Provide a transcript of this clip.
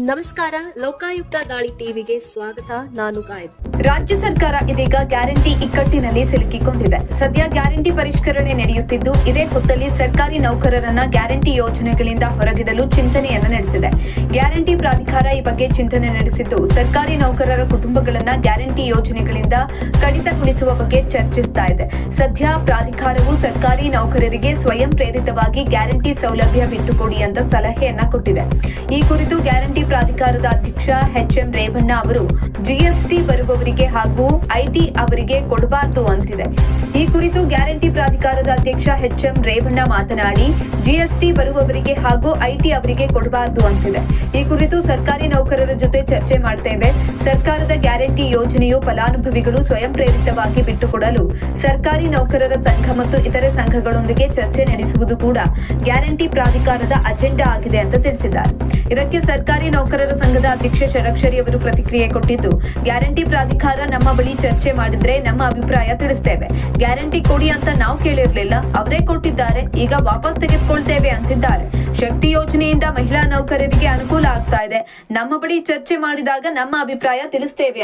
ನಮಸ್ಕಾರ. ಲೋಕಾಯುಕ್ತ ದಾಳಿ ಟಿವಿಗೆ ಸ್ವಾಗತ. ನಾನು ಗಾಯತ್. ರಾಜ್ಯ ಸರ್ಕಾರ ಇದೀಗ ಗ್ಯಾರಂಟಿ ಇಕ್ಕಟ್ಟಿನಲ್ಲಿ ಸಿಲುಕಿಕೊಂಡಿದೆ. ಸದ್ಯ ಗ್ಯಾರಂಟಿ ಪರಿಷ್ಕರಣೆ ನಡೆಯುತ್ತಿದ್ದು, ಇದೇ ಹೊತ್ತಲ್ಲಿ ಸರ್ಕಾರಿ ನೌಕರರನ್ನ ಗ್ಯಾರಂಟಿ ಯೋಜನೆಗಳಿಂದ ಹೊರಗಿಡಲು ಚಿಂತನೆಯನ್ನ ನಡೆಸಿದೆ. ಗ್ಯಾರಂಟಿ ಪ್ರಾಧಿಕಾರ ಈ ಬಗ್ಗೆ ಚಿಂತನೆ ನಡೆಸಿದ್ದು, ಸರ್ಕಾರಿ ನೌಕರರ ಕುಟುಂಬಗಳನ್ನ ಗ್ಯಾರಂಟಿ ಯೋಜನೆಗಳಿಂದ ಕಡಿತಗೊಳಿಸುವ ಬಗ್ಗೆ ಚರ್ಚಿಸ್ತಾ ಇದೆ. ಸದ್ಯ ಪ್ರಾಧಿಕಾರವು ಸರ್ಕಾರಿ ನೌಕರರಿಗೆ ಸ್ವಯಂ ಪ್ರೇರಿತವಾಗಿ ಗ್ಯಾರಂಟಿ ಸೌಲಭ್ಯ ಬಿಟ್ಟುಕೊಡಿ ಅಂತ ಸಲಹೆಯನ್ನ ಕೊಟ್ಟಿದೆ. ಈ ಕುರಿತು ಗ್ಯಾರಂಟಿ ಪ್ರಾಧಿಕಾರದ ಅಧ್ಯಕ್ಷ ಎಚ್.ಎಂ. ರೇವಣ್ಣ ಅವರು ಜಿಎಸ್ಟಿ ಬರುವವರಿಗೆ ಹಾಗೂ ಐಟಿ ಅವರಿಗೆ ಕೊಡಬಾರದು ಅಂತಿದೆ. ಈ ಕುರಿತು ಗ್ಯಾರಂಟಿ ಪ್ರಾಧಿಕಾರದ ಅಧ್ಯಕ್ಷ ಎಚ್.ಎಂ. ರೇವಣ್ಣ ಮಾತನಾಡಿ, ಜಿಎಸ್ಟಿ ಬರುವವರಿಗೆ ಹಾಗೂ ಐಟಿ ಅವರಿಗೆ ಕೊಡಬಾರದು ಅಂತಿದೆ. ಈ ಕುರಿತು ಸರ್ಕಾರಿ ನೌಕರರ ಜೊತೆ ಚರ್ಚೆ ಮಾಡ್ತೇವೆ. ಸರ್ಕಾರದ ಗ್ಯಾರಂಟಿ ಯೋಜನೆಯು ಫಲಾನುಭವಿಗಳು ಸ್ವಯಂ ಪ್ರೇರಿತವಾಗಿ ಬಿಟ್ಟುಕೊಡಲು ಸರ್ಕಾರಿ ನೌಕರರ ಸಂಘ ಮತ್ತು ಇತರೆ ಸಂಘಗಳೊಂದಿಗೆ ಚರ್ಚೆ ನಡೆಸುವುದು ಕೂಡ ಗ್ಯಾರಂಟಿ ಪ್ರಾಧಿಕಾರದ ಅಜೆಂಡಾ ಆಗಿದೆ ಅಂತ ತಿಳಿಸಿದ್ದಾರೆ. ಇದಕ್ಕೆ ಸರ್ಕಾರಿ ನೌಕರರ ಸಂಘದ ಅಧ್ಯಕ್ಷ ಷಡಕ್ಷರಿ ಅವರು ಪ್ರತಿಕ್ರಿಯೆ ಕೊಟ್ಟಿದ್ದು, ಗ್ಯಾರಂಟಿ ಪ್ರಾಧಿಕಾರ ನಮ್ಮ ಬಳಿ ಚರ್ಚೆ ಮಾಡಿದ್ರೆ ನಮ್ಮ ಅಭಿಪ್ರಾಯ ತಿಳಿಸ್ತೇವೆ. ಗ್ಯಾರಂಟಿ ಕೊಡಿ ಅಂತ ನಾವು ಕೇಳಿರ್ಲಿಲ್ಲ, ಅವರೇ ಕೊಟ್ಟಿದ್ದಾರೆ, ಈಗ ವಾಪಸ್ ತೆಗೆದುಕೊಳ್ತೇವೆ ಅಂತಿದ್ದಾರೆ. ಶಕ್ತಿ ಯೋಜನೆಯಿಂದ ಮಹಿಳಾ ನೌಕರರಿಗೆ ಅನುಕೂಲ ಆಗ್ತಾ ಇದೆ. ನಮ್ಮ ಬಳಿ ಚರ್ಚೆ ಮಾಡಿದಾಗ ನಮ್ಮ ಅಭಿಪ್ರಾಯ ತಿಳಿಸ್ತೇವೆ.